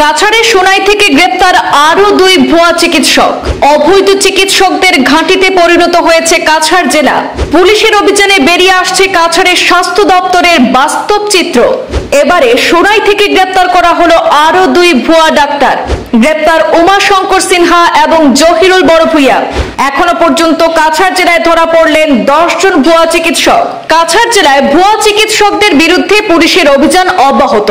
কাছাড়ের সোনাই থেকে গ্রেপ্তার আরো 2 ভুয়া চিকিৎসক। অবৈধ চিকিৎসকদের ঘাঁটিতে পরিণত হয়েছে কাছাড় জেলা। পুলিশের অভিযানে বেরিয়ে আসছে কাছাড়ের স্বাস্থ্য দপ্তরের বাস্তব চিত্র। এবারে সোনাই থেকে গ্রেপ্তার করা হলো আরো 2 ভুয়া ডাক্তার। গ্রেপ্তার উমাশঙ্কর সিনহা এবং জহিরুল বড়ভূইয়া। এখনো পর্যন্ত কাছাড় জেলায় ধরা পড়লেন 10 জন ভুয়া চিকিৎসক। কাছাড় জেলায় ভুয়া চিকিৎসকদের বিরুদ্ধে পুলিশের অভিযান অব্যাহত।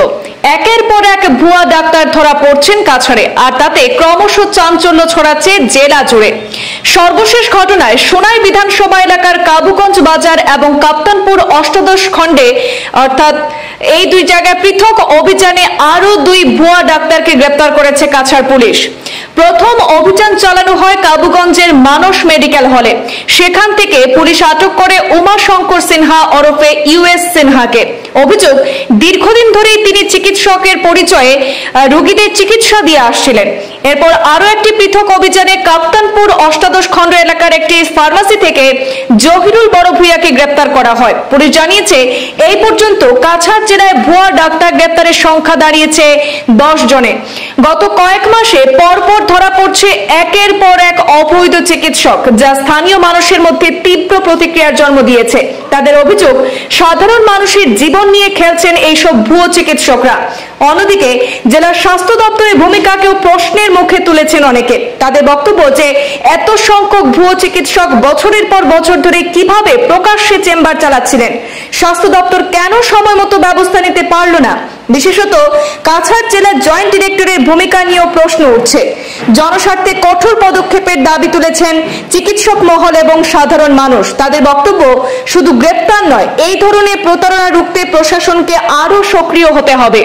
একের পর এক ভুয়া ডাক্তার ধরা পড়ছেন কাছাড়ে, আর তাতে ক্রমশ চাঞ্চল্য ছড়াচ্ছে জেলা জুড়ে। সর্বশেষ ঘটনায় সোনাই বিধানসভা এলাকার কাবুগঞ্জ বাজার এবং কাপ্তানপুর অষ্টাদশ খণ্ডে অর্থাৎ এই 2 জায়গায় পৃথক অভিযানে আরো 2 ভুয়া ডাক্তারকে গ্রেপ্তার করেছে কাছাড় পুলিশ। প্রথম অভিযান চালানো হয় কাবুগঞ্জের মানস মেডিকেল হলে। সেখান থেকে পুলিশ আটক করে উমাশঙ্কর সিনহা ওরফে ইউএস সিনহাকে। অভিযোগ, দীর্ঘদিন ধরেই তিনি চিকিৎসকের পরিচয়ে রোগীদের চিকিৎসা দিয়ে আসছিলেন। এরপর আরো একটি পৃথক অভিযানে কাপ্তানপুর অষ্টাদশ খণ্ড এলাকার একটি ফার্মাসি থেকে জহিরুল বড়ভূইয়াকে গ্রেপ্তার করা হয়। পুলিশ জানিয়েছে, এই পর্যন্ত কাছাড় জেলায় ভুয়া ডাক্তার গ্রেপ্তারের সংখ্যা দাঁড়িয়েছে 10 জনে। গত কয়েক মাসে পরপর ধরা পড়ছে একের পর এক অবৈধ চিকিৎসক, যা স্থানীয় মানুষের মধ্যে তীব্র প্রতিক্রিয়ার জন্ম দিয়েছে। তাদের অভিযোগ, সাধারণ মানুষের জীবন নিয়ে খেলছেন এইসব ভুয়ো চিকিৎসকরা। অন্যদিকে জেলার স্বাস্থ্য দপ্তরের ভূমিকাকেও প্রশ্নের মুখে তুলেছেন অনেকে। তাদের বক্তব্য যে এত সংখ্যক ভুয়ো চিকিৎসক বছরের পর বছর ধরে কিভাবে প্রকাশ্যে চেম্বার চালাচ্ছিলেন, স্বাস্থ্য দপ্তর কেন সময় মতো ব্যবস্থা নিতে পারল না। বিশেষত কাছাড় জেলার জয়েন্ট ডিরেক্টরের ভূমিকা নিয়েও প্রশ্ন উঠছে। জনস্বার্থে কঠোর পদক্ষেপের দাবি তুলেছেন চিকিৎসক মহল এবং সাধারণ মানুষ। তাদের বক্তব্য, শুধু গ্রেপ্তার নয়, এই ধরনের প্রতারণা রুখতে প্রশাসনকে আরো সক্রিয় হতে হবে।